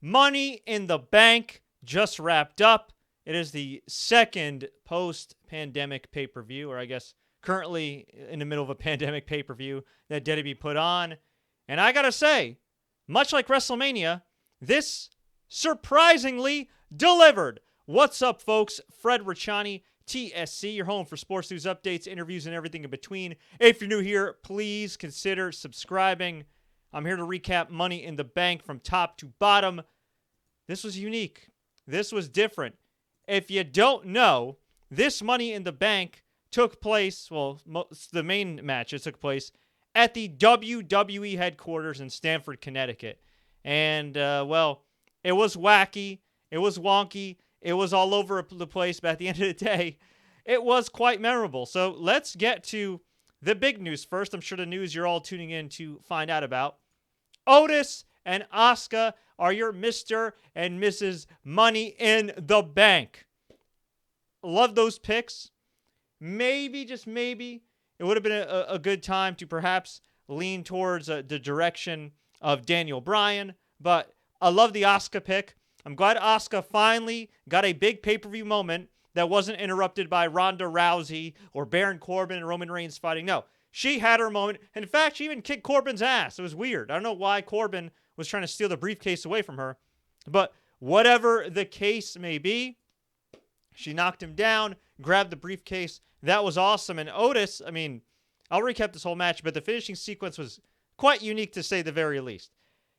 Money in the Bank just wrapped up. It is the second post-pandemic pay-per-view, or I guess currently in the middle of a pandemic pay-per-view that WWE put on. And I gotta say, much like WrestleMania, this surprisingly delivered. What's up, folks? Fred Richani, TSC, your home for sports news updates, interviews, and everything in between. If you're new here, please consider subscribing. I'm here to recap Money in the Bank from top to bottom. This was unique. This was different. If you don't know, this Money in the Bank took place, well, the main matches took place at the WWE headquarters in Stamford, Connecticut. And, well, it was wacky. It was wonky. It was all over the place. But at the end of the day, it was quite memorable. So let's get to the big news first. I'm sure the news you're all tuning in to find out about. Otis and Asuka are your Mr. and Mrs. Money in the Bank. Love those picks. Maybe, just maybe, it would have been a good time to perhaps lean towards the direction of Daniel Bryan. But I love the Asuka pick. I'm glad Asuka finally got a big pay-per-view moment that wasn't interrupted by Ronda Rousey or Baron Corbin and Roman Reigns fighting. No, she had her moment. And in fact, she even kicked Corbin's ass. It was weird. I don't know why Corbin was trying to steal the briefcase away from her. But whatever the case may be, she knocked him down, grabbed the briefcase. That was awesome. And Otis, I mean, I'll recap this whole match, but the finishing sequence was quite unique to say the very least.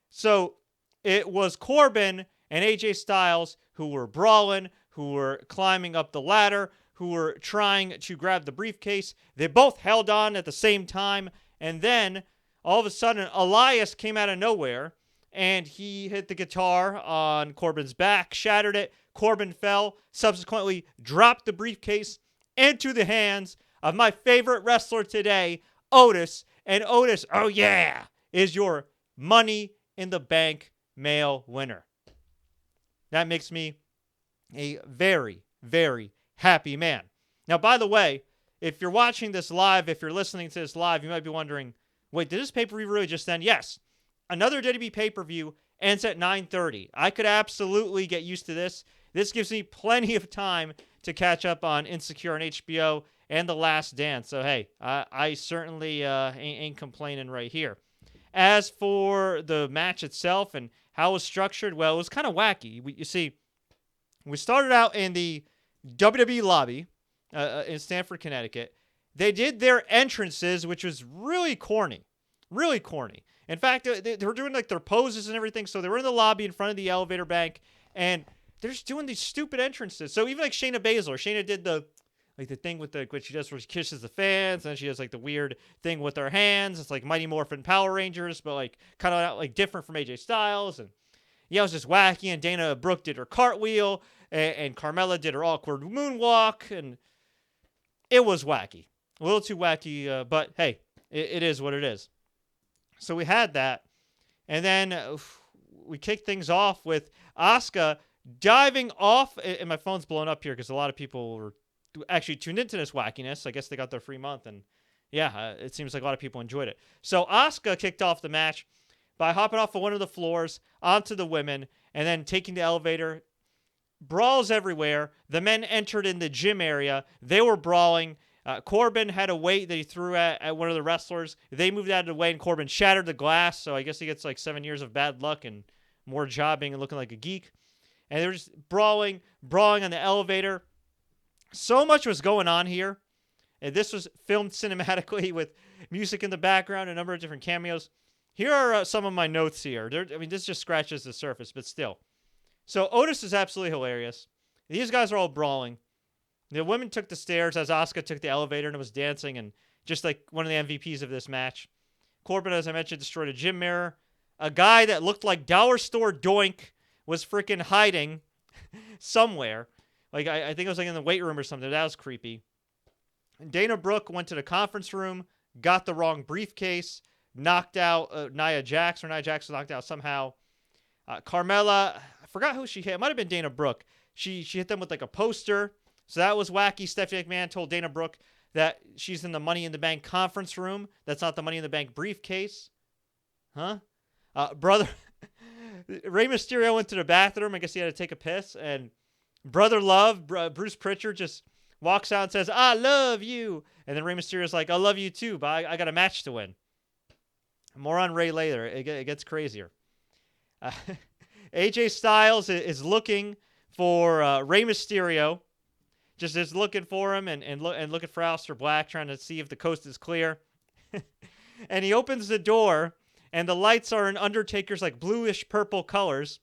So it was Corbin and AJ Styles who were brawling, who were climbing up the ladder, who were trying to grab the briefcase. They both held on at the same time. And then all of a sudden, Elias came out of nowhere and he hit the guitar on Corbin's back, shattered it. Corbin fell, subsequently dropped the briefcase into the hands of my favorite wrestler today, Otis. And Otis, oh yeah, is your Money in the Bank male winner. That makes me a very, very happy man. Now, by the way, if you're watching this live, if you're listening to this live, you might be wondering, wait, did this pay-per-view really just end? Yes. Another WWE pay-per-view ends at 9:30. I could absolutely get used to this. This gives me plenty of time to catch up on Insecure on HBO and The Last Dance. So, hey, I certainly ain't complaining right here. As for the match itself and how it was structured, well, it was kind of wacky. You see, we started out in the WWE lobby in Stamford, Connecticut. They did their entrances, which was really corny. Really corny. In fact, they were doing like their poses and everything. So they were in the lobby in front of the elevator bank, and they're just doing these stupid entrances. So even like Shayna Baszler, Shayna did the thing with what she does where she kisses the fans, and then she does like the weird thing with her hands. It's like Mighty Morphin Power Rangers, but like kind of like different from AJ Styles. And yeah, it was just wacky. And Dana Brooke did her cartwheel, and Carmella did her awkward moonwalk, and it was wacky. A little too wacky, but hey, it is what it is. So we had that, and then we kicked things off with Asuka diving off, and my phone's blowing up here because a lot of people were actually tuned into this wackiness. I guess they got their free month, and yeah, it seems like a lot of people enjoyed it. So Asuka kicked off the match by hopping off of one of the floors onto the women, and then taking the elevator. Brawls everywhere. The men entered in the gym area. They were brawling. Corbin had a weight that he threw at one of the wrestlers. They moved out of the way, and Corbin shattered the glass, so I guess he gets like 7 years of bad luck and more jobbing and looking like a geek. And they were just brawling on the elevator. So much was going on here. And this was filmed cinematically with music in the background, a number of different cameos. Here are some of my notes here. This just scratches the surface, but still. So Otis is absolutely hilarious. These guys are all brawling. The women took the stairs as Asuka took the elevator and was dancing, and just like one of the MVPs of this match. Corbin, as I mentioned, destroyed a gym mirror. A guy that looked like Dollar Store Doink was freaking hiding somewhere. Like, I think it was like in the weight room or something. That was creepy. Dana Brooke went to the conference room, got the wrong briefcase, knocked out Nia Jax, or Nia Jax was knocked out somehow. Carmella, I forgot who she hit. It might have been Dana Brooke. She hit them with like a poster. So that was wacky. Stephanie McMahon told Dana Brooke that she's in the Money in the Bank conference room. That's not the Money in the Bank briefcase. Huh? Brother Rey Mysterio went to the bathroom. I guess he had to take a piss. And Brother Love, Bruce Pritchard, just walks out and says, I love you. And then Rey Mysterio's like, I love you too, but I got a match to win. More on Rey later. It gets crazier. AJ Styles is looking for Rey Mysterio. Just is looking for him and looking for Aleister Black, trying to see if the coast is clear. And he opens the door, and the lights are in Undertaker's like bluish purple colors.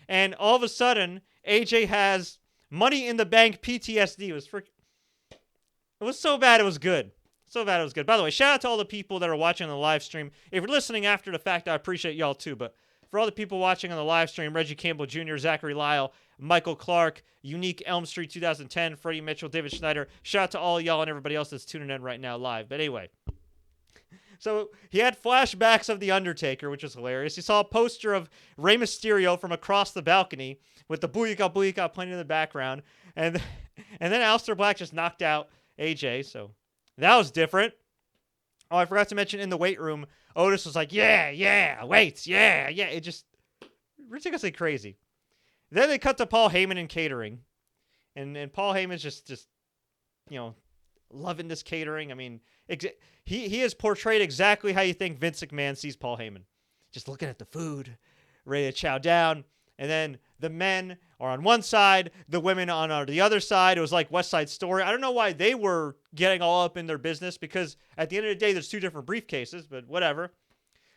And all of a sudden, AJ has Money in the Bank PTSD. It was so bad it was good. So bad it was good. By the way, shout out to all the people that are watching on the live stream. If you're listening after the fact, I appreciate y'all too. But for all the people watching on the live stream, Reggie Campbell Jr., Zachary Lyle, Michael Clark, Unique Elm Street 2010, Freddie Mitchell, David Schneider. Shout out to all y'all and everybody else that's tuning in right now live. But anyway. So he had flashbacks of The Undertaker, which was hilarious. He saw a poster of Rey Mysterio from across the balcony with the booyaka booyaka playing in the background. And then Aleister Black just knocked out AJ. So that was different. Oh, I forgot to mention in the weight room, Otis was like, yeah, weights, yeah. It just ridiculously crazy. Then they cut to Paul Heyman in catering. And Paul Heyman's just loving this catering. I mean, he is portrayed exactly how you think Vince McMahon sees Paul Heyman. Just looking at the food, ready to chow down. And then the men are on one side, the women on the other side. It was like West Side Story. I don't know why they were getting all up in their business, because at the end of the day, there's two different briefcases, but whatever.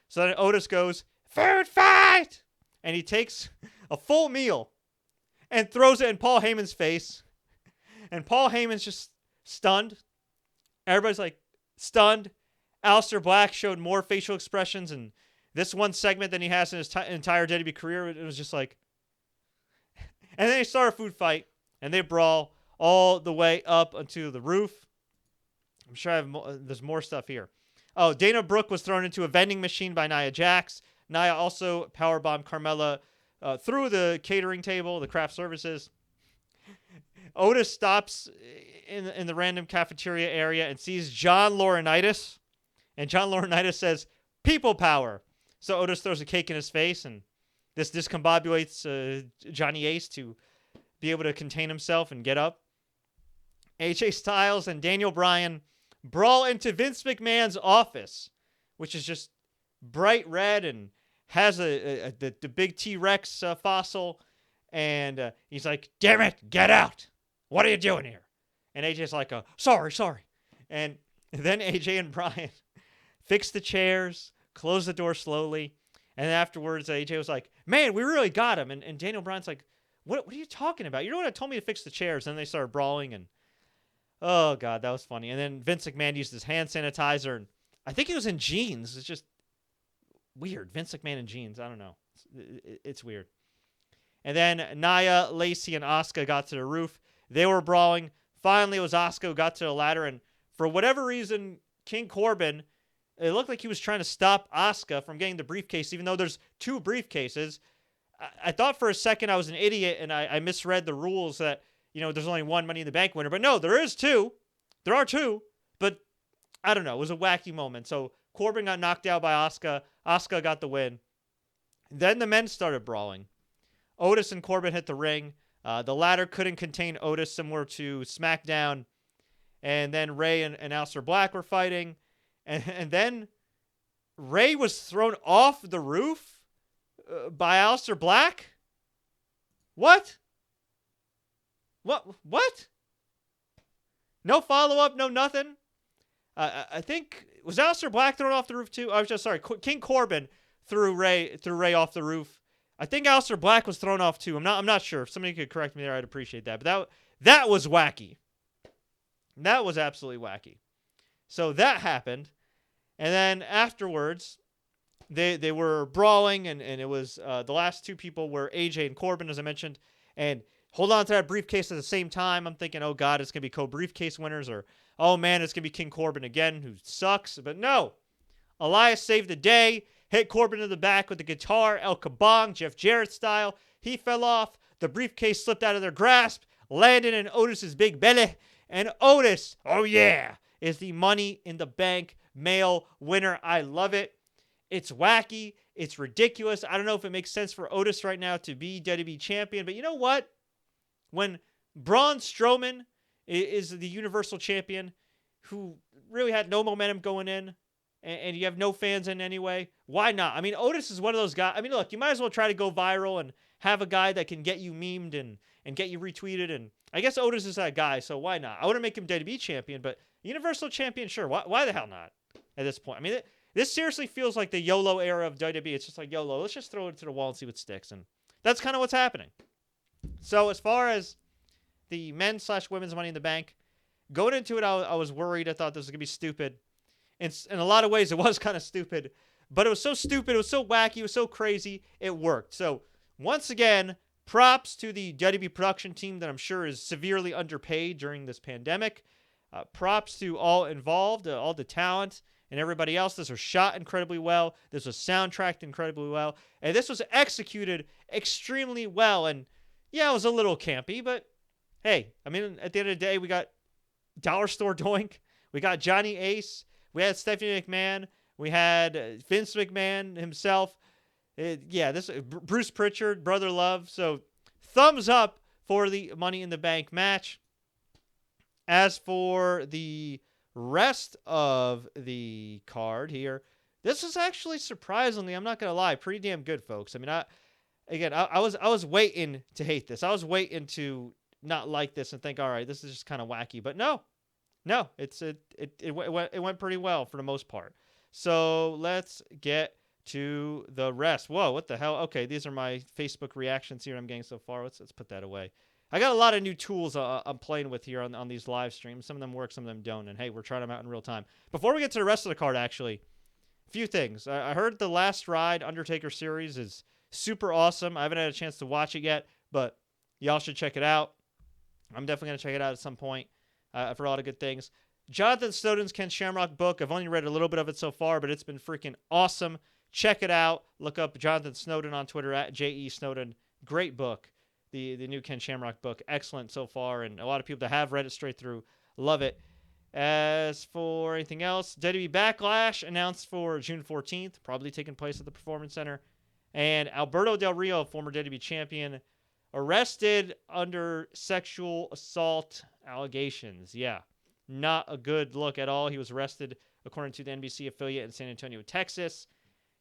So then Otis goes, food fight! And he takes a full meal and throws it in Paul Heyman's face. And Paul Heyman's just stunned. Everybody's like stunned. Aleister Black showed more facial expressions in this one segment than he has in his entire WWE career. It was just like... And then they start a food fight, and they brawl all the way up onto the roof. I'm sure there's more stuff here. Oh, Dana Brooke was thrown into a vending machine by Nia Jax. Nia also powerbombed Carmella through the catering table, the craft services. Otis stops in the random cafeteria area and sees John Laurinaitis. And John Laurinaitis says, people power. So Otis throws a cake in his face, and this discombobulates Johnny Ace to be able to contain himself and get up. AJ Styles and Daniel Bryan brawl into Vince McMahon's office, which is just bright red and has the big T-Rex fossil. And he's like, damn it, get out. What are you doing here? And AJ's like, sorry. And then AJ and Bryan fix the chairs, close the door slowly. And afterwards, AJ was like, man, we really got him. And Daniel Bryan's like, what are you talking about? You're the one that told me to fix the chairs. And then they started brawling. And oh, God, that was funny. And then Vince McMahon used his hand sanitizer. And I think he was in jeans. It's just weird. Vince McMahon in jeans. I don't know. It's weird. And then Nia, Lacey, and Asuka got to the roof. They were brawling. Finally, it was Asuka who got to the ladder. And for whatever reason, King Corbin... It looked like he was trying to stop Asuka from getting the briefcase, even though there's two briefcases. I thought for a second I was an idiot and I misread the rules that, there's only one Money in the Bank winner. But no, there is two. There are two. But I don't know. It was a wacky moment. So Corbin got knocked out by Asuka. Asuka got the win. Then the men started brawling. Otis and Corbin hit the ring. The ladder couldn't contain Otis, similar to SmackDown. And then Rey and Aleister Black were fighting. And then Rey was thrown off the roof by Aleister Black? What? What? No follow-up, no nothing? I think... Was Aleister Black thrown off the roof too? I was just sorry. King Corbin threw Rey off the roof. I think Aleister Black was thrown off too. I'm not sure. If somebody could correct me there, I'd appreciate that. But that was wacky. That was absolutely wacky. So that happened. And then afterwards, they were brawling, and it was the last two people were AJ and Corbin, as I mentioned. And hold on to that briefcase at the same time. I'm thinking, oh, God, it's going to be co-briefcase winners, or, oh, man, it's going to be King Corbin again, who sucks. But no. Elias saved the day, hit Corbin in the back with the guitar, El Kabong, Jeff Jarrett style. He fell off. The briefcase slipped out of their grasp, landed in Otis's big belly. And Otis, oh, yeah, is the Money in the Bank male winner. I love it. It's wacky. It's ridiculous. I don't know if it makes sense for Otis right now to be WWE champion, but you know what? When Braun Strowman is the Universal Champion, who really had no momentum going in, and you have no fans in anyway, why not? I mean, Otis is one of those guys. I mean, look, you might as well try to go viral and have a guy that can get you memed and get you retweeted. And I guess Otis is that guy, so why not? I wouldn't make him WWE champion, but Universal Champion, sure. Why the hell not at this point? I mean, this seriously feels like the YOLO era of WWE. It's just like, YOLO, let's just throw it to the wall and see what sticks. And that's kind of what's happening. So as far as the men's/women's Money in the Bank, going into it, I was worried. I thought this was going to be stupid. In a lot of ways, it was kind of stupid. But it was so stupid. It was so wacky. It was so crazy. It worked. So once again, props to the WWE production team that I'm sure is severely underpaid during this pandemic. Props to all involved, all the talent and everybody else. This was shot incredibly well. This was soundtracked incredibly well. And this was executed extremely well. And yeah, it was a little campy, but hey, I mean, at the end of the day, we got Dollar Store Doink. We got Johnny Ace. We had Stephanie McMahon. We had Vince McMahon himself. Bruce Pritchard, Brother Love. So thumbs up for the Money in the Bank match. As for the rest of the card here, this was actually surprisingly, I'm not going to lie, pretty damn good, folks. I mean, I was waiting to hate this. I was waiting to not like this and think, all right, this is just kind of wacky. But no, it went pretty well for the most part. So let's get to the rest. Whoa, what the hell? Okay, these are my Facebook reactions here I'm getting so far. Let's put that away. I got a lot of new tools I'm playing with here on these live streams. Some of them work, some of them don't. And hey, we're trying them out in real time. Before we get to the rest of the card, actually, a few things. I heard the Last Ride Undertaker series is super awesome. I haven't had a chance to watch it yet, but y'all should check it out. I'm definitely going to check it out at some point for a lot of good things. Jonathan Snowden's Ken Shamrock book. I've only read a little bit of it so far, but it's been freaking awesome. Check it out. Look up Jonathan Snowden on Twitter at J.E. Snowden. Great book. The new Ken Shamrock book. Excellent so far, and a lot of people that have read it straight through love it. As for anything else, WWE Backlash announced for June 14th, probably taking place at the Performance Center. And Alberto Del Rio, former WWE champion, arrested under sexual assault allegations. Yeah, not a good look at all. He was arrested, according to the NBC affiliate in San Antonio, Texas.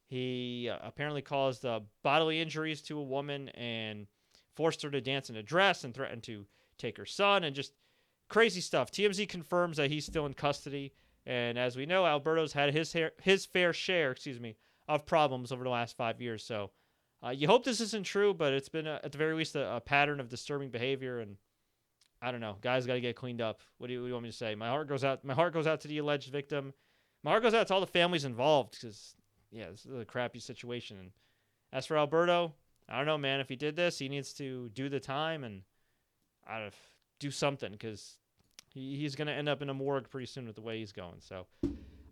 He apparently caused bodily injuries to a woman and forced her to dance in a dress and threatened to take her son and just crazy stuff. TMZ confirms that he's still in custody. And as we know, Alberto's had his fair share, of problems over the last 5 years. So you hope this isn't true, but it's been, at the very least, a pattern of disturbing behavior. And I don't know. Guys got to get cleaned up. What do you want me to say? My heart goes out to the alleged victim. My heart goes out to all the families involved because, yeah, this is a crappy situation. And as for Alberto, I don't know, man. If he did this, he needs to do the time and do something because he's going to end up in a morgue pretty soon with the way he's going. So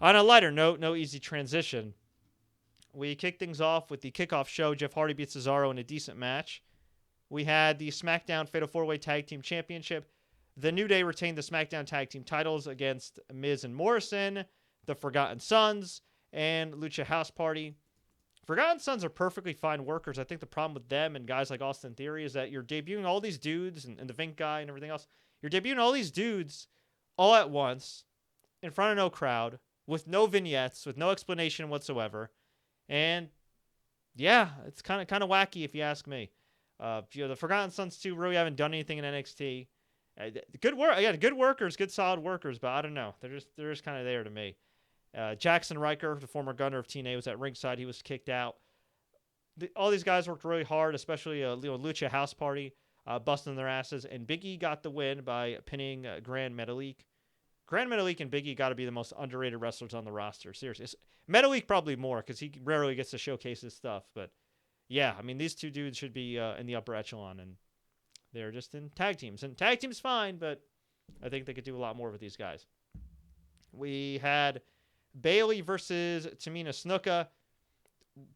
on a lighter note, no easy transition. We kicked things off with the kickoff show. Jeff Hardy beat Cesaro in a decent match. We had the SmackDown Fatal 4-Way Tag Team Championship. The New Day retained the SmackDown Tag Team titles against Miz and Morrison, the Forgotten Sons, and Lucha House Party. Forgotten Sons are perfectly fine workers. I think the problem with them and guys like Austin Theory is that you're debuting all these dudes and the Vink guy and everything else. You're debuting all these dudes all at once in front of no crowd with no vignettes, with no explanation whatsoever. And yeah, it's kind of wacky if you ask me. The Forgotten Sons too really haven't done anything in NXT. Good work, yeah, good workers, good solid workers, but I don't know. They're just kind of there to me. Jackson Riker, the former gunner of TNA, was at ringside. He was kicked out. All these guys worked really hard, especially Lucha House Party, busting their asses. And Big E got the win by pinning Grand Metalik. Grand Metalik and Big E got to be the most underrated wrestlers on the roster. Seriously. Metalik probably more because he rarely gets to showcase his stuff. But yeah, I mean, these two dudes should be in the upper echelon. And they're just in tag teams. And tag team's fine, but I think they could do a lot more with these guys. We had Bayley versus Tamina Snuka.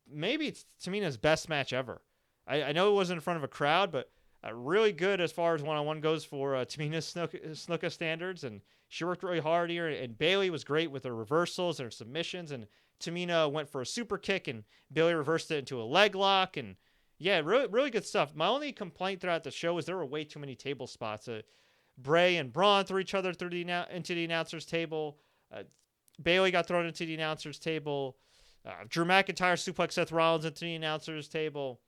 Maybe it's Tamina's best match ever. I know it wasn't in front of a crowd, but really good as far as one-on-one goes for Tamina's Snuka standards. And she worked really hard here. And Bayley was great with her reversals and her submissions. And Tamina went for a super kick and Bayley reversed it into a leg lock. And yeah, really, really good stuff. My only complaint throughout the show is there were way too many table spots. Bray and Braun threw each other into the announcer's table. Bayley got thrown into the announcer's table. Drew McIntyre suplex Seth Rollins into the announcer's table.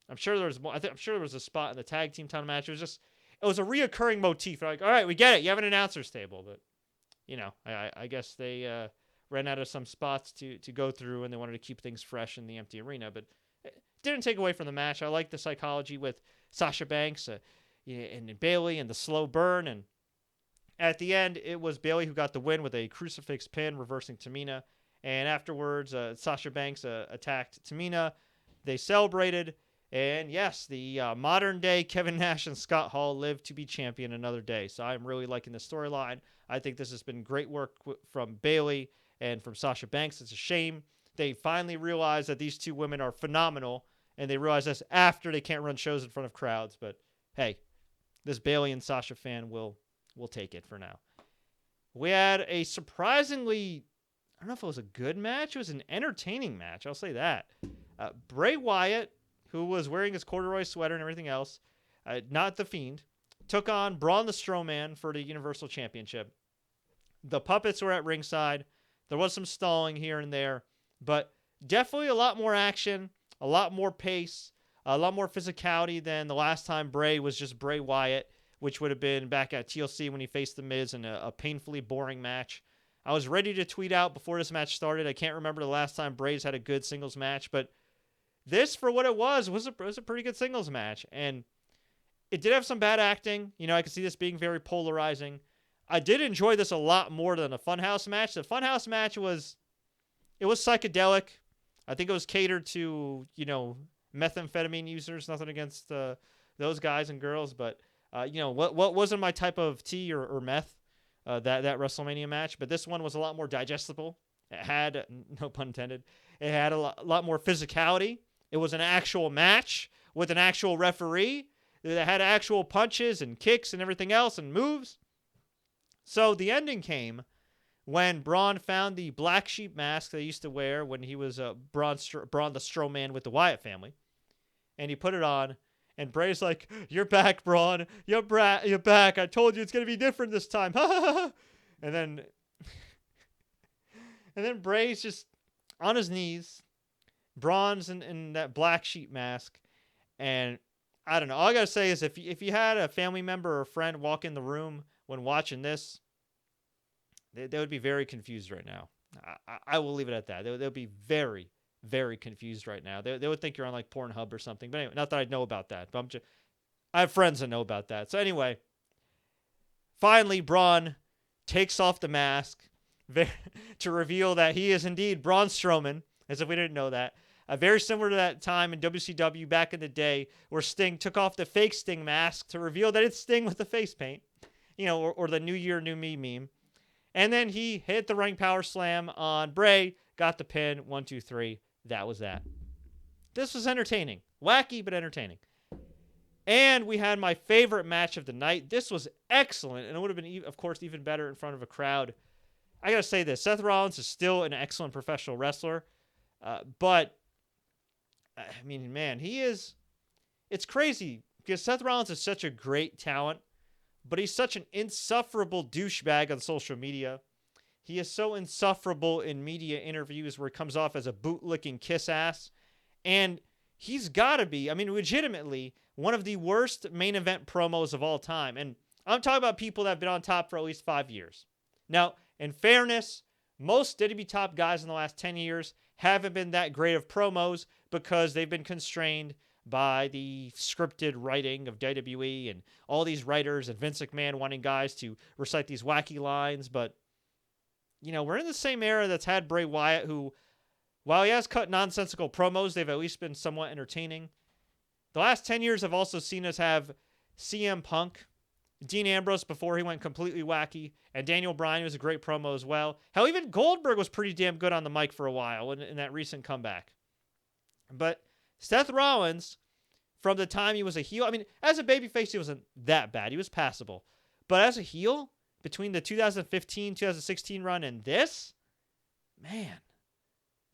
I'm sure there was more. I'm sure there was a spot in the tag team title match. It was a reoccurring motif. They're like, all right, we get it. You have an announcer's table, but I guess they ran out of some spots to go through, and they wanted to keep things fresh in the empty arena. But it didn't take away from the match. I like the psychology with Sasha Banks and Bayley and the slow burn. And at the end, it was Bayley who got the win with a crucifix pin, reversing Tamina. And afterwards, Sasha Banks attacked Tamina. They celebrated. And yes, the modern-day Kevin Nash and Scott Hall live to be champion another day. So I'm really liking the storyline. I think this has been great work from Bayley and from Sasha Banks. It's a shame they finally realized that these two women are phenomenal, and they realize this after they can't run shows in front of crowds. But hey, this Bayley and Sasha fan will take it for now. We had a surprisingly, I don't know if it was a good match. It was an entertaining match. I'll say that. Bray Wyatt, who was wearing his corduroy sweater and everything else, not the Fiend, took on Braun the Strowman for the Universal Championship. The puppets were at ringside. There was some stalling here and there, but definitely a lot more action, a lot more pace, a lot more physicality than the last time Bray was just Bray Wyatt, which would have been back at TLC when he faced The Miz in a painfully boring match. I was ready to tweet out before this match started. I can't remember the last time Bray's had a good singles match, but this, for what it was a pretty good singles match. And it did have some bad acting. I could see this being very polarizing. I did enjoy this a lot more than the Funhouse match. The Funhouse match was psychedelic. I think it was catered to, methamphetamine users. Nothing against those guys and girls, but what wasn't my type of tea or meth, that WrestleMania match. But this one was a lot more digestible. It had, no pun intended, it had a lot more physicality. It was an actual match with an actual referee that had actual punches and kicks and everything else and moves. So the ending came when Braun found the black sheep mask they used to wear when he was Braun the Strowman with the Wyatt family. And he put it on. And Bray's like, "You're back, Braun. You're back. I told you it's going to be different this time." And then Bray's just on his knees. Braun's in that black sheep mask. And I don't know. All I got to say is if you had a family member or a friend walk in the room when watching this, they would be very confused right now. I will leave it at that. They'll be very, very confused right now. They would think you're on like Pornhub or something. But anyway, not that I know about that. But I have friends that know about that. So anyway, finally Braun takes off the mask to reveal that he is indeed Braun Strowman, as if we didn't know that. Very similar to that time in WCW back in the day where Sting took off the fake Sting mask to reveal that it's Sting with the face paint, or the New Year, New Me meme. And then he hit the running power slam on Bray, got the pin, 1, 2, 3. That was that. This was entertaining. Wacky, but entertaining. And we had my favorite match of the night. This was excellent, and it would have been, of course, even better in front of a crowd. I got to say this. Seth Rollins is still an excellent professional wrestler, but, I mean, man, it's crazy because Seth Rollins is such a great talent, but he's such an insufferable douchebag on social media. He is so insufferable in media interviews where he comes off as a boot-licking kiss-ass. And he's got to be, I mean, legitimately, one of the worst main event promos of all time. And I'm talking about people that have been on top for at least 5 years. Now, in fairness, most WWE top guys in the last 10 years haven't been that great of promos because they've been constrained by the scripted writing of WWE and all these writers and Vince McMahon wanting guys to recite these wacky lines. But, we're in the same era that's had Bray Wyatt, who, while he has cut nonsensical promos, they've at least been somewhat entertaining. The last 10 years have also seen us have CM Punk, Dean Ambrose before he went completely wacky, and Daniel Bryan was a great promo as well. Hell, even Goldberg was pretty damn good on the mic for a while in that recent comeback. But Seth Rollins, from the time he was a heel, I mean, as a babyface, he wasn't that bad. He was passable. But as a heel, between the 2015-2016 run and this, man,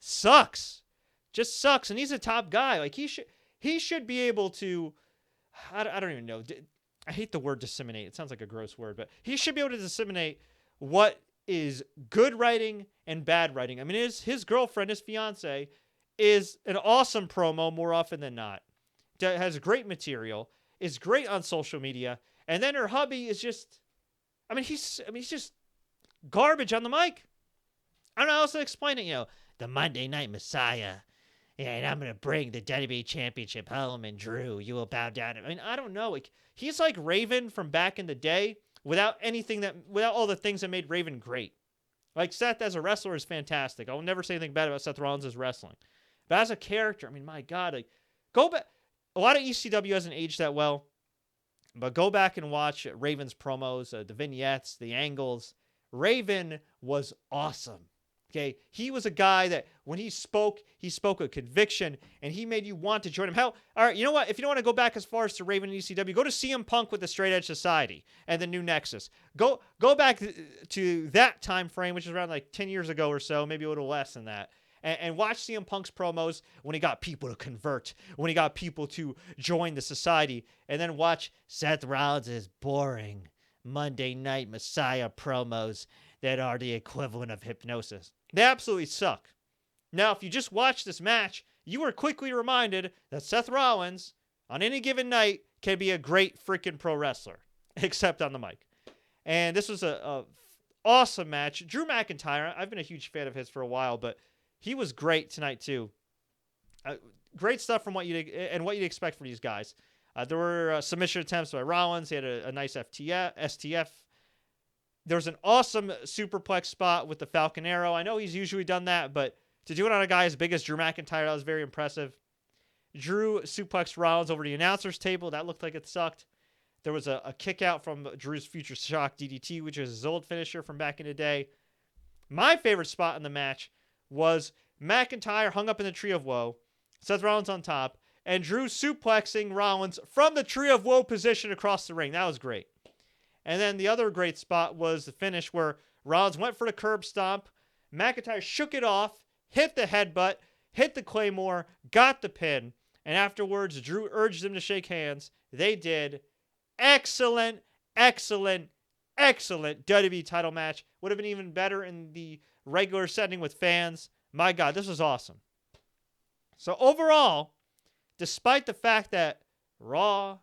sucks. Just sucks. And he's a top guy. Like, he should be able to, I don't even know. I hate the word disseminate. It sounds like a gross word, but he should be able to disseminate what is good writing and bad writing. I mean, his girlfriend, his fiance, is an awesome promo more often than not. Has great material, is great on social media, and then her hubby is just, he's just garbage on the mic. I don't know how else to explain it. The Monday Night Messiah. Yeah, and I'm going to bring the WWE Championship home, and Drew, you will bow down. I don't know. Like, he's like Raven from back in the day without all the things that made Raven great. Like, Seth as a wrestler is fantastic. I will never say anything bad about Seth Rollins' wrestling. But as a character, my God, like, go back. A lot of ECW hasn't aged that well, but go back and watch Raven's promos, the vignettes, the angles. Raven was awesome. Okay, he was a guy that when he spoke with conviction, and he made you want to join him. Hell, all right, you know what? If you don't want to go back as far as to Raven and ECW, go to CM Punk with the Straight Edge Society and the New Nexus. Go back to that time frame, which is around like 10 years ago or so, maybe a little less than that. And watch CM Punk's promos when he got people to convert, when he got people to join the society, and then watch Seth Rollins' boring Monday Night Messiah promos that are the equivalent of hypnosis. They absolutely suck. Now, if you just watch this match, you are quickly reminded that Seth Rollins, on any given night, can be a great freaking pro wrestler, except on the mic. And this was a awesome match. Drew McIntyre, I've been a huge fan of his for a while, but he was great tonight too. Great stuff from what you'd expect from these guys. There were submission attempts by Rollins. He had a nice STF. There was an awesome superplex spot with the Falcon Arrow. I know he's usually done that, but to do it on a guy as big as Drew McIntyre, that was very impressive. Drew suplexed Rollins over the announcer's table. That looked like it sucked. There was a kick out from Drew's Future Shock DDT, which is his old finisher from back in the day. My favorite spot in the match was McIntyre hung up in the Tree of Woe, Seth Rollins on top, and Drew suplexing Rollins from the Tree of Woe position across the ring. That was great. And then the other great spot was the finish where Rollins went for the curb stomp, McIntyre shook it off, hit the headbutt, hit the Claymore, got the pin, and afterwards Drew urged them to shake hands. They did. Excellent, excellent, excellent WWE title match. Would have been even better in the regular setting with fans. My God, this was awesome. So overall, despite the fact that Raw,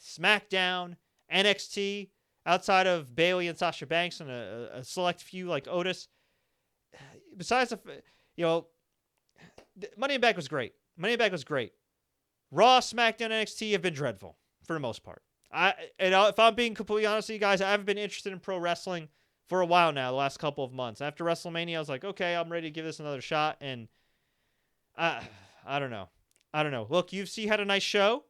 SmackDown, NXT, outside of Bayley and Sasha Banks and a select few like Otis, besides Money in the Bank was great. Money in the Bank was great. Raw, SmackDown, NXT have been dreadful for the most part. If I'm being completely honest with you guys, I haven't been interested in pro wrestling for a while now, the last couple of months. After WrestleMania, I was like, okay, I'm ready to give this another shot. And I don't know. Look, UFC had a nice show.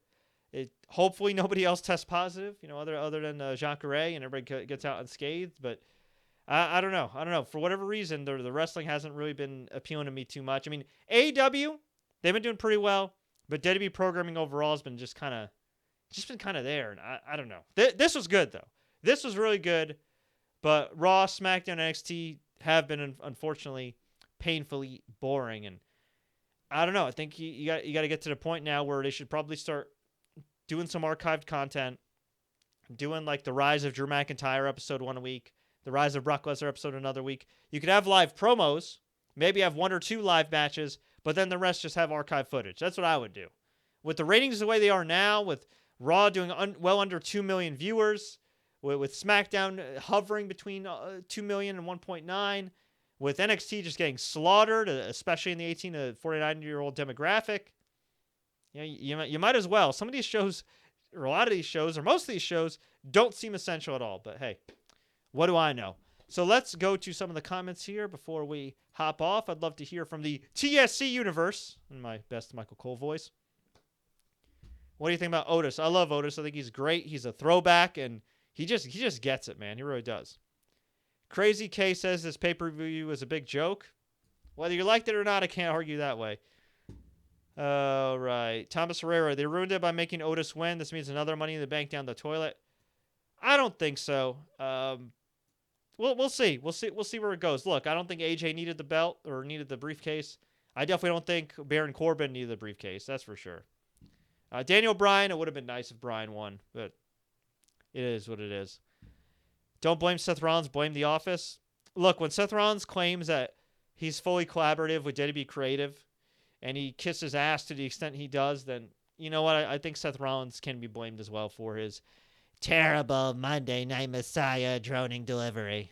Hopefully nobody else tests positive, other than Jean Courier, and everybody gets out unscathed. But I don't know. For whatever reason, the wrestling hasn't really been appealing to me too much. I mean, AEW, they've been doing pretty well, but WWE programming overall has been just kind of there. And I don't know. This was good, though. This was really good. But Raw, SmackDown, NXT have been, unfortunately, painfully boring. And I don't know. I think you got to get to the point now where they should probably start doing some archived content, doing like the Rise of Drew McIntyre episode one week, the Rise of Brock Lesnar episode another week. You could have live promos, maybe have 1 or 2 live matches, but then the rest just have archive footage. That's what I would do. With the ratings the way they are now, with Raw doing well under 2 million viewers, with SmackDown hovering between 2 million and 1.9, with NXT just getting slaughtered, especially in the 18 to 49-year-old demographic. You might as well. Some of these shows, or a lot of these shows, or most of these shows, don't seem essential at all. But hey, what do I know? So let's go to some of the comments here before we hop off. I'd love to hear from the TSC universe in my best Michael Cole voice. What do you think about Otis? I love Otis. I think he's great. He's a throwback, and he just gets it, man. He really does. Crazy K says this pay-per-view is a big joke. Whether you liked it or not, I can't argue that way. All right. Thomas Herrera, they ruined it by making Otis win. This means another Money in the Bank down the toilet. I don't think so. We'll see. We'll see where it goes. Look, I don't think AJ needed the belt or needed the briefcase. I definitely don't think Baron Corbin needed the briefcase. That's for sure. Daniel Bryan, it would have been nice if Bryan won, but it is what it is. Don't blame Seth Rollins, blame The Office. Look, when Seth Rollins claims that he's fully collaborative with WWE Creative and he kisses ass to the extent he does, then you know what? I think Seth Rollins can be blamed as well for his terrible Monday Night Messiah droning delivery.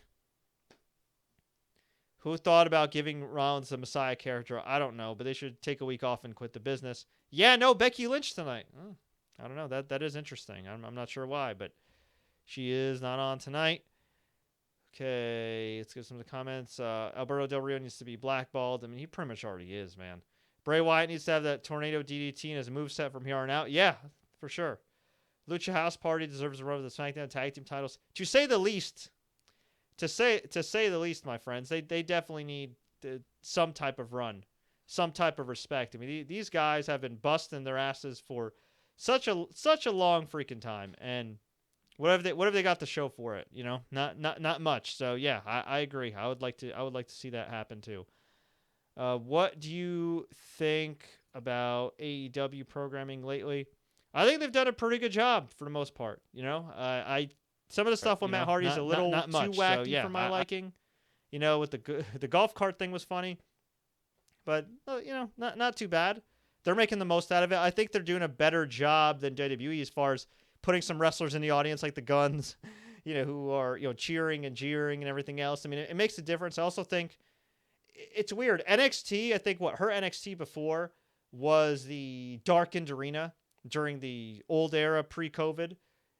Who thought about giving Rollins the Messiah character? I don't know, but they should take a week off and quit the business. Yeah, no, Becky Lynch tonight. I don't know. That is interesting. I'm not sure why, but she is not on tonight. Okay, let's get some of the comments. Alberto Del Rio needs to be blackballed. I mean, he pretty much already is, man. Bray Wyatt needs to have that tornado DDT as a moveset from here on out. Yeah, for sure. Lucha House Party deserves a run of the SmackDown Tag Team titles. To say the least, my friends, they definitely need some type of run, some type of respect. I mean, these guys have been busting their asses for such a long freaking time, and what have they got to show for it? You know, not much. So yeah, I agree. I would like to see that happen too. What do you think about AEW programming lately? I think they've done a pretty good job for the most part. You know, some of the stuff with Matt Hardy is a little not much, too wacky for my liking. You know, with the golf cart thing was funny, but you know, not too bad. They're making the most out of it. I think they're doing a better job than WWE as far as putting some wrestlers in the audience like the Guns, you know, who are, you know, cheering and jeering and everything else. I mean, it makes a difference. I also think it's weird. NXT, I think her NXT before was the darkened arena during the old era pre-COVID.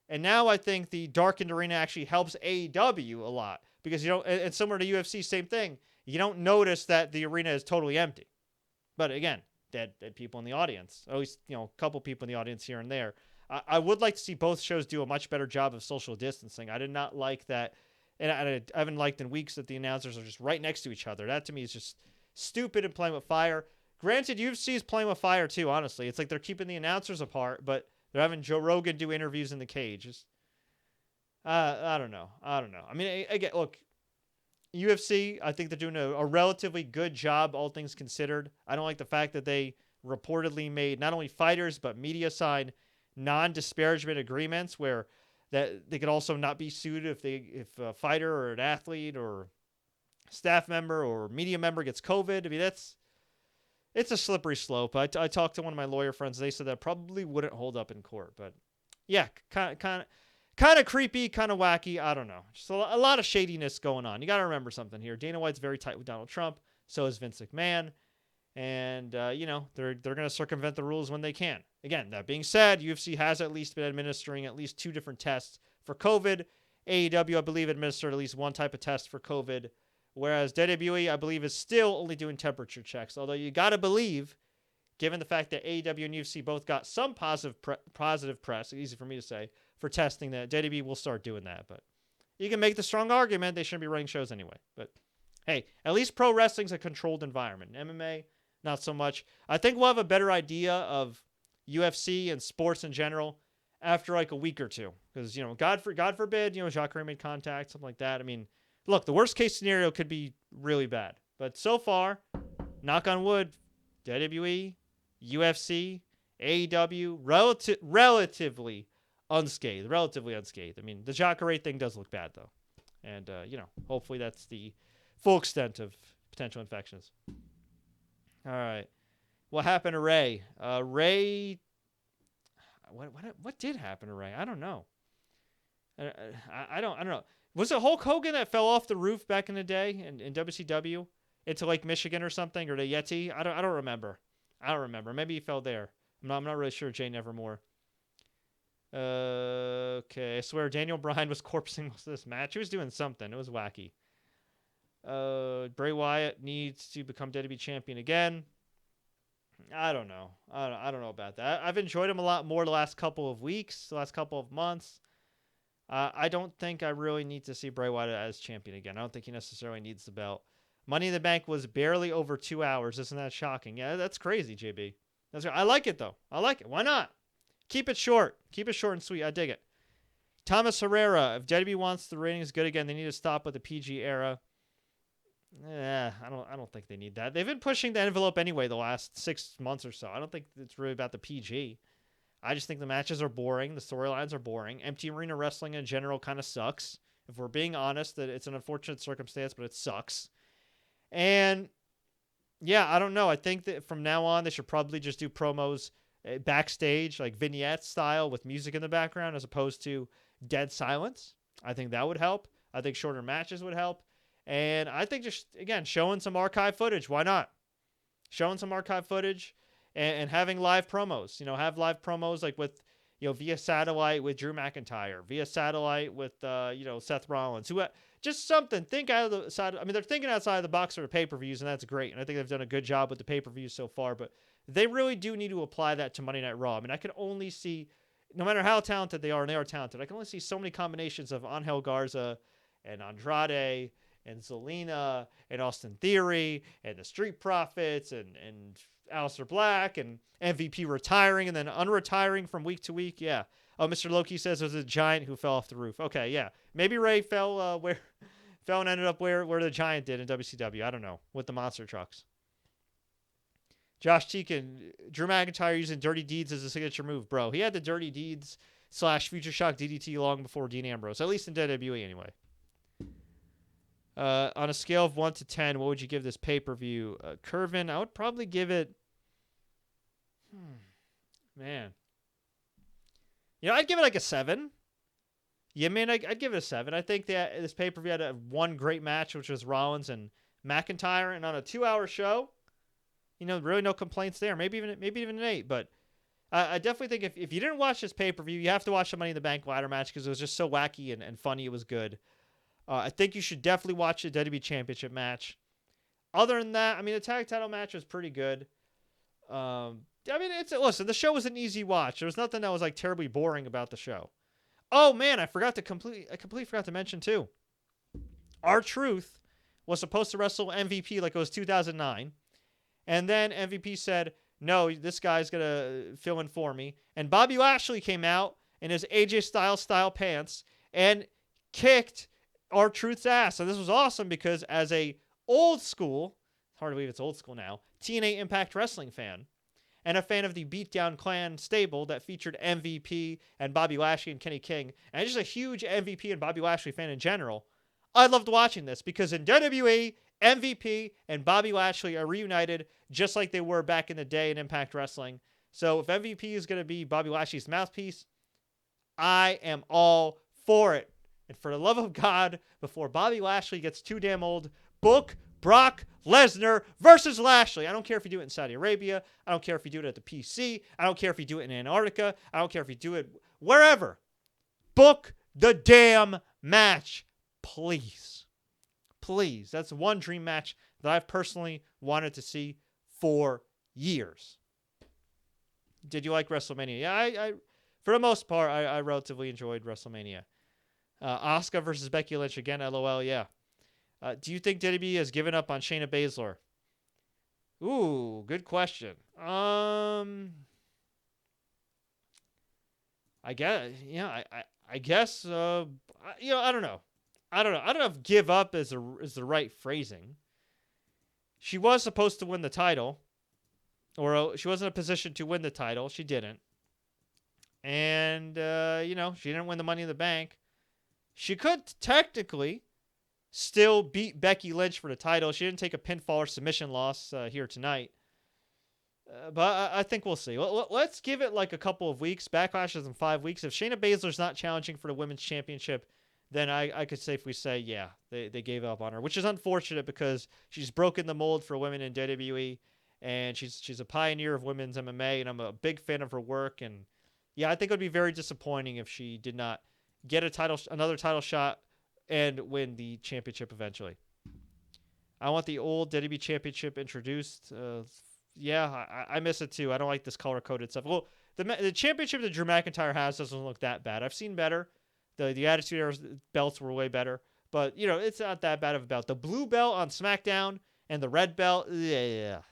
And now I think the darkened arena actually helps AEW a lot because you don't, and similar to UFC, same thing. You don't notice that the arena is totally empty. But again, dead people in the audience. At least, you know, a couple people in the audience here and there. I would like to see both shows do a much better job of social distancing. I did not like that. And I haven't liked in weeks that the announcers are just right next to each other. That to me is just stupid and playing with fire. Granted, UFC is playing with fire too, honestly. It's like they're keeping the announcers apart, but they're having Joe Rogan do interviews in the cage. I don't know. I mean, again, look, UFC, I think they're doing a relatively good job, all things considered. I don't like the fact that they reportedly made not only fighters, but media sign non-disparagement agreements where that they could also not be sued if a fighter or an athlete or staff member or media member gets COVID. I mean, it's a slippery slope. I talked to one of my lawyer friends. They said that probably wouldn't hold up in court. But yeah, kind of creepy, kind of wacky. I don't know. Just a lot of shadiness going on. You got to remember something here. Dana White's very tight with Donald Trump. So is Vince McMahon. And, you know, they're going to circumvent the rules when they can. Again, that being said, UFC has at least been administering at least 2 different tests for COVID. AEW, I believe, administered at least 1 type of test for COVID. Whereas WWE, I believe, is still only doing temperature checks. Although you got to believe, given the fact that AEW and UFC both got some positive press, easy for me to say, for testing, that WWE will start doing that. But you can make the strong argument they shouldn't be running shows anyway. But hey, at least pro wrestling's a controlled environment. MMA, not so much. I think we'll have a better idea of UFC and sports in general after like a week or two. Because, you know, God forbid, you know, Jacare made contact, something like that. I mean, look, the worst case scenario could be really bad. But so far, knock on wood, WWE, UFC, AEW, relatively unscathed. I mean, the Jacare thing does look bad, though. And, you know, hopefully that's the full extent of potential infections. All right. What happened to Ray? Ray... What did happen to Ray? I don't know. I don't know. Was it Hulk Hogan that fell off the roof back in the day in WCW into Lake Michigan or something, or the Yeti? I don't remember. Maybe he fell there. I'm not really sure. Jay Nevermore. Okay, I swear Daniel Bryan was corpsing most of this match. He was doing something. It was wacky. Bray Wyatt needs to become WWE champion again. I don't know. I don't know about that. I've enjoyed him a lot more the last couple of weeks, the last couple of months. I don't think I really need to see Bray Wyatt as champion again. I don't think he necessarily needs the belt. Money in the Bank was barely over 2 hours. Isn't that shocking? Yeah, that's crazy, JB. I like it, though. I like it. Why not? Keep it short. Keep it short and sweet. I dig it. Thomas Herrera. If WWE wants the ratings good again, they need to stop with the PG era. I don't think they need that. They've been pushing the envelope anyway the last 6 months or so. I don't think it's really about the PG. I just think the matches are boring. The storylines are boring. Empty arena wrestling in general kind of sucks. If we're being honest, that it's an unfortunate circumstance, but it sucks. And yeah, I don't know. I think that from now on, they should probably just do promos backstage, like vignette style with music in the background, as opposed to dead silence. I think that would help. I think shorter matches would help. And I think just, again, showing some archive footage. Why not? Showing some archive footage and having live promos. Have live promos like with, via satellite with Drew McIntyre, via satellite with, Seth Rollins. Just something. Think out of the side. I mean, they're thinking outside of the box for the pay-per-views, and that's great. And I think they've done a good job with the pay-per-views so far. But they really do need to apply that to Monday Night Raw. I mean, I can only see, no matter how talented they are, and they are talented, I can only see so many combinations of Angel Garza and Andrade and Zelina and Austin Theory and the Street Profits and Aleister Black and MVP retiring and then unretiring from week to week. Yeah. Oh, Mr. Loki says there's a giant who fell off the roof. Okay, yeah. Maybe Ray fell and ended up where the giant did in WCW. I don't know. With the monster trucks. Josh Teakin, Drew McIntyre using Dirty Deeds as a signature move, bro. He had the Dirty Deeds / Future Shock DDT long before Dean Ambrose, at least in WWE anyway. On a scale of 1 to 10, what would you give this pay-per-view? Curvin, I would probably give it... Man. I'd give it like a 7. Yeah, man, I'd give it a 7. I think that this pay-per-view had one great match, which was Rollins and McIntyre. And on a 2-hour show, really no complaints there. Maybe even an 8. But I definitely think if you didn't watch this pay-per-view, you have to watch the Money in the Bank ladder match because it was just so wacky and funny. It was good. I think you should definitely watch the WWE Championship match. Other than that, I mean, the tag title match was pretty good. Listen, the show was an easy watch. There was nothing that was like terribly boring about the show. Oh man, I completely forgot to mention too. R-Truth was supposed to wrestle MVP like it was 2009. And then MVP said, no, this guy's going to fill in for me. And Bobby Lashley came out in his AJ Styles style pants and kicked R-Truth's ass. And this was awesome because as a old school, it's hard to believe it's old school now, TNA Impact Wrestling fan, and a fan of the Beatdown Clan stable that featured MVP and Bobby Lashley and Kenny King, and just a huge MVP and Bobby Lashley fan in general, I loved watching this because in WWE, MVP and Bobby Lashley are reunited just like they were back in the day in Impact Wrestling. So if MVP is going to be Bobby Lashley's mouthpiece, I am all for it. And for the love of God, before Bobby Lashley gets too damn old, book Brock Lesnar versus Lashley. I don't care if you do it in Saudi Arabia. I don't care if you do it at the PC. I don't care if you do it in Antarctica. I don't care if you do it wherever. Book the damn match, please. Please. That's one dream match that I've personally wanted to see for years. Did you like WrestleMania? Yeah, I for the most part, I relatively enjoyed WrestleMania. Asuka versus Becky Lynch again, LOL, yeah. Do you think WWE has given up on Shayna Baszler? Ooh, good question. I guess, I guess, I don't know. I don't know if give up is the right phrasing. She was supposed to win the title, or she was in a position to win the title. She didn't. And, she didn't win the Money in the Bank. She could technically still beat Becky Lynch for the title. She didn't take a pinfall or submission loss here tonight. But I think we'll see. Let's give it like a couple of weeks. Backlash is in 5 weeks. If Shayna Baszler's not challenging for the Women's Championship, then I could safely say, yeah, they gave up on her, which is unfortunate because she's broken the mold for women in WWE, and she's a pioneer of women's MMA, and I'm a big fan of her work. And yeah, I think it would be very disappointing if she did not get another title shot and win the championship eventually. I want the old WWE Championship introduced. I miss it too. I don't like this color-coded stuff. Well, the championship that Drew McIntyre has doesn't look that bad. I've seen better. The Attitude Era belts were way better. But, it's not that bad of a belt. The blue belt on SmackDown and the red belt, yeah.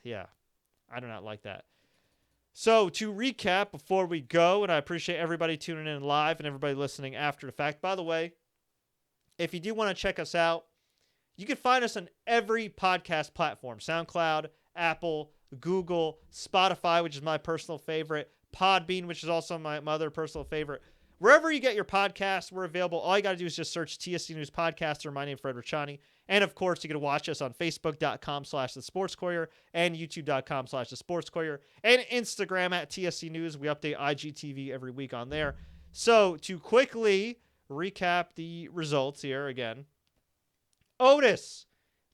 I do not like that. So, to recap before we go, and I appreciate everybody tuning in live and everybody listening after the fact. By the way, if you do want to check us out, You can find us on every podcast platform: SoundCloud, Apple, Google, Spotify, which is my personal favorite, Podbean, which is also my other personal favorite. Wherever you get your podcasts, we're available. All you got to do is just search TSC News Podcast or my name, Fred Richani. And, of course, you can watch us on Facebook.com/The Sports Courier and YouTube.com/The Sports Courier and Instagram at TSC News. We update IGTV every week on there. So, to quickly recap the results here again, Otis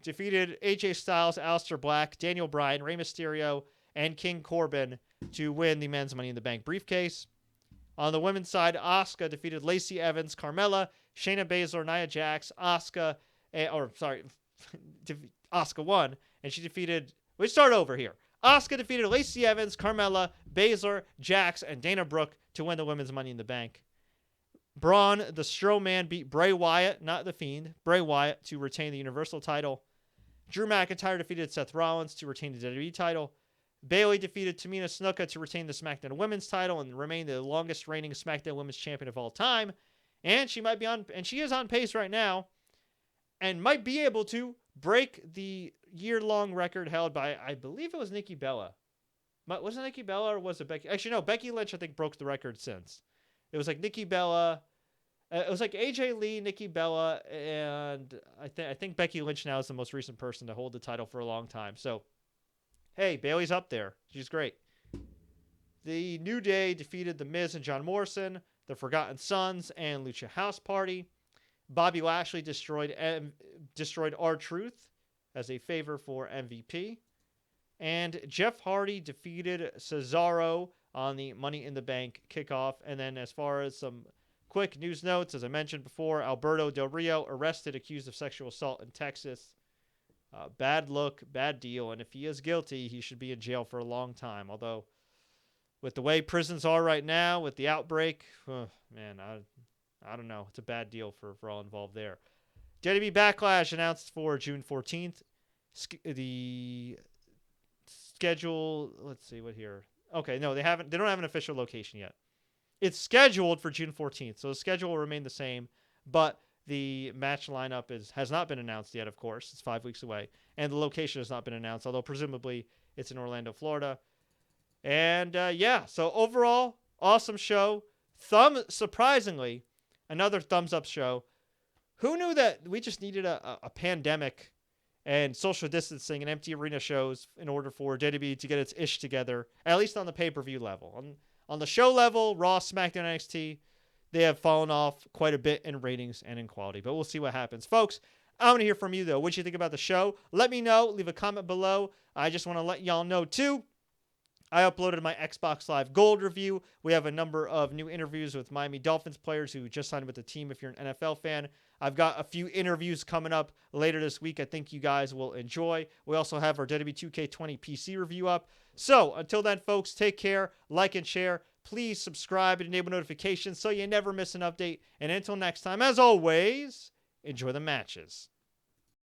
defeated AJ Styles, Aleister Black, Daniel Bryan, Rey Mysterio, and King Corbin to win the men's Money in the Bank briefcase. On the women's side, Asuka defeated Lacey Evans, Carmella, Shayna Baszler, Nia Jax, Asuka won, and she defeated, let's start over here. Asuka defeated Lacey Evans, Carmella, Baszler, Jax, and Dana Brooke to win the women's Money in the Bank. Braun, the Strowman, beat Bray Wyatt, not The Fiend, Bray Wyatt, to retain the Universal title. Drew McIntyre defeated Seth Rollins to retain the WWE title. Bayley defeated Tamina Snuka to retain the SmackDown Women's title and remain the longest reigning SmackDown Women's Champion of all time. And she is on pace right now and might be able to break the year-long record held by, I believe it was Nikki Bella. Was it Nikki Bella or was it Becky? Actually, no, Becky Lynch, I think, broke the record since. It was like Nikki Bella. It was like AJ Lee, Nikki Bella, and I think Becky Lynch now is the most recent person to hold the title for a long time. So, hey, Bayley's up there. She's great. The New Day defeated The Miz and John Morrison, the Forgotten Sons, and Lucha House Party. Bobby Lashley destroyed R-Truth as a favor for MVP. And Jeff Hardy defeated Cesaro on the Money in the Bank kickoff. And then as far as some quick news notes, as I mentioned before, Alberto Del Rio arrested, accused of sexual assault in Texas. Bad look, bad deal. And if he is guilty, he should be in jail for a long time. Although, with the way prisons are right now, with the outbreak, man, I don't know. It's a bad deal for all involved there. WWE Backlash announced for June 14th. The schedule, let's see what here. Okay, no, they don't have an official location yet. It's scheduled for June 14th, so the schedule will remain the same, but the match lineup has not been announced yet, of course. It's 5 weeks away, and the location has not been announced, although presumably it's in Orlando, Florida. And, so overall, awesome show. Surprisingly, another thumbs-up show. Who knew that we just needed a pandemic and social distancing and empty arena shows in order for WWE to get its ish together, at least on the pay-per-view level. On the show level, Raw, SmackDown, NXT, they have fallen off quite a bit in ratings and in quality. But we'll see what happens. Folks, I want to hear from you, though. What do you think about the show? Let me know. Leave a comment below. I just want to let y'all know, too, I uploaded my Xbox Live Gold review. We have a number of new interviews with Miami Dolphins players who just signed with the team if you're an NFL fan. I've got a few interviews coming up later this week I think you guys will enjoy. We also have our WWE 2K20 PC review up. So, until then, folks, take care, like and share. Please subscribe and enable notifications so you never miss an update. And until next time, as always, enjoy the matches.